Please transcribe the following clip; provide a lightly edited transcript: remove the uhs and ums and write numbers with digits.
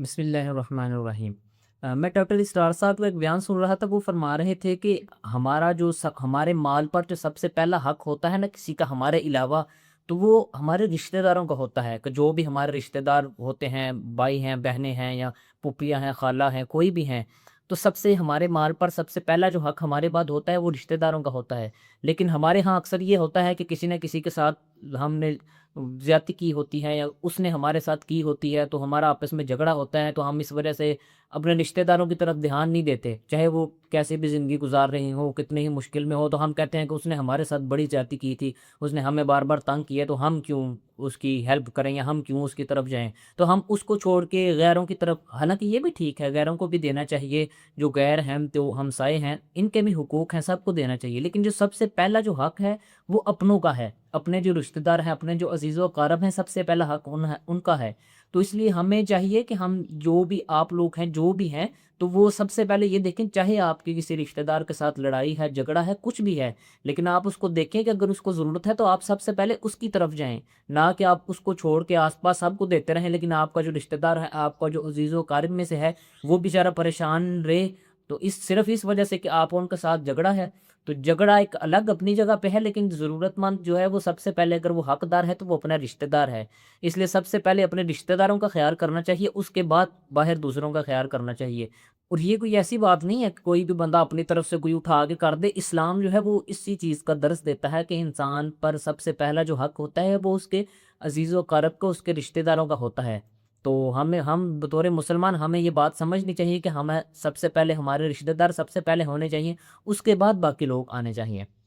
بسم اللہ الرحمن الرحیم۔ میں ڈاکٹر اسرار صاحب کا ایک بیان سن رہا تھا، وہ فرما رہے تھے کہ ہمارا جو ہمارے مال پر جو سب سے پہلا حق ہوتا ہے نا کسی کا ہمارے علاوہ، تو وہ ہمارے رشتہ داروں کا ہوتا ہے، کہ جو بھی ہمارے رشتہ دار ہوتے ہیں، بھائی ہیں، بہنیں ہیں، یا پھوپھیاں ہیں، خالہ ہیں، کوئی بھی ہیں، تو سب سے ہمارے مال پر سب سے پہلا جو حق ہمارے بعد ہوتا ہے وہ رشتہ داروں کا ہوتا ہے۔ لیکن ہمارے ہاں اکثر یہ ہوتا ہے کہ کسی نہ کسی کے ساتھ ہم نے زیادتی کی ہوتی ہے، یا اس نے ہمارے ساتھ کی ہوتی ہے، تو ہمارا آپس میں جھگڑا ہوتا ہے، تو ہم اس وجہ سے اپنے رشتہ داروں کی طرف دھیان نہیں دیتے، چاہے وہ کیسے بھی زندگی گزار رہے ہوں، کتنے ہی مشکل میں ہو، تو ہم کہتے ہیں کہ اس نے ہمارے ساتھ بڑی زیادتی کی تھی، اس نے ہمیں بار بار تنگ کیا، تو ہم کیوں اس کی ہیلپ کریں، یا ہم کیوں اس کی طرف جائیں، تو ہم اس کو چھوڑ کے غیروں کی طرف، حالانکہ یہ بھی ٹھیک ہے، غیروں کو بھی دینا چاہیے، جو غیر ہیں تو ہمسائے ہیں، ان کے بھی حقوق ہیں، سب کو دینا چاہیے، لیکن جو سب سے پہلا جو حق ہے وہ اپنوں کا ہے، اپنے جو رشتہ دار ہیں، اپنے جو عزیز و اقارب ہیں، سب سے پہلا حق ان کا ہے۔ تو اس لیے ہمیں چاہیے کہ ہم جو بھی آپ لوگ ہیں، جو بھی ہیں، تو وہ سب سے پہلے یہ دیکھیں، چاہے آپ کی کسی رشتہ دار کے ساتھ لڑائی ہے، جھگڑا ہے، کچھ بھی ہے، لیکن آپ اس کو دیکھیں کہ اگر اس کو ضرورت ہے تو آپ سب سے پہلے اس کی طرف جائیں، نہ کہ آپ اس کو چھوڑ کے آس پاس سب کو دیتے رہیں، لیکن آپ کا جو رشتہ دار ہے، آپ کا جو عزیز و اقارب میں سے ہے، وہ بیچارہ پریشان رہے، تو صرف اس وجہ سے کہ آپ ان کے ساتھ جھگڑا ہے، تو جھگڑا ایک الگ اپنی جگہ پہ ہے، لیکن ضرورت مند جو ہے وہ سب سے پہلے اگر وہ حقدار ہے تو وہ اپنا رشتہ دار ہے۔ اس لیے سب سے پہلے اپنے رشتہ داروں کا خیال کرنا چاہیے، اس کے بعد باہر دوسروں کا خیال کرنا چاہیے۔ اور یہ کوئی ایسی بات نہیں ہے کہ کوئی بھی بندہ اپنی طرف سے کوئی اٹھا کے کر دے، اسلام جو ہے وہ اسی چیز کا درس دیتا ہے کہ انسان پر سب سے پہلا جو حق ہوتا ہے وہ اس کے عزیز و اقارب کو، اس کے رشتہ داروں کا ہوتا ہے۔ تو ہم بطور مسلمان ہمیں یہ بات سمجھنی چاہیے کہ ہمیں سب سے پہلے ہمارے رشتہ دار سب سے پہلے ہونے چاہیے، اس کے بعد باقی لوگ آنے چاہیے۔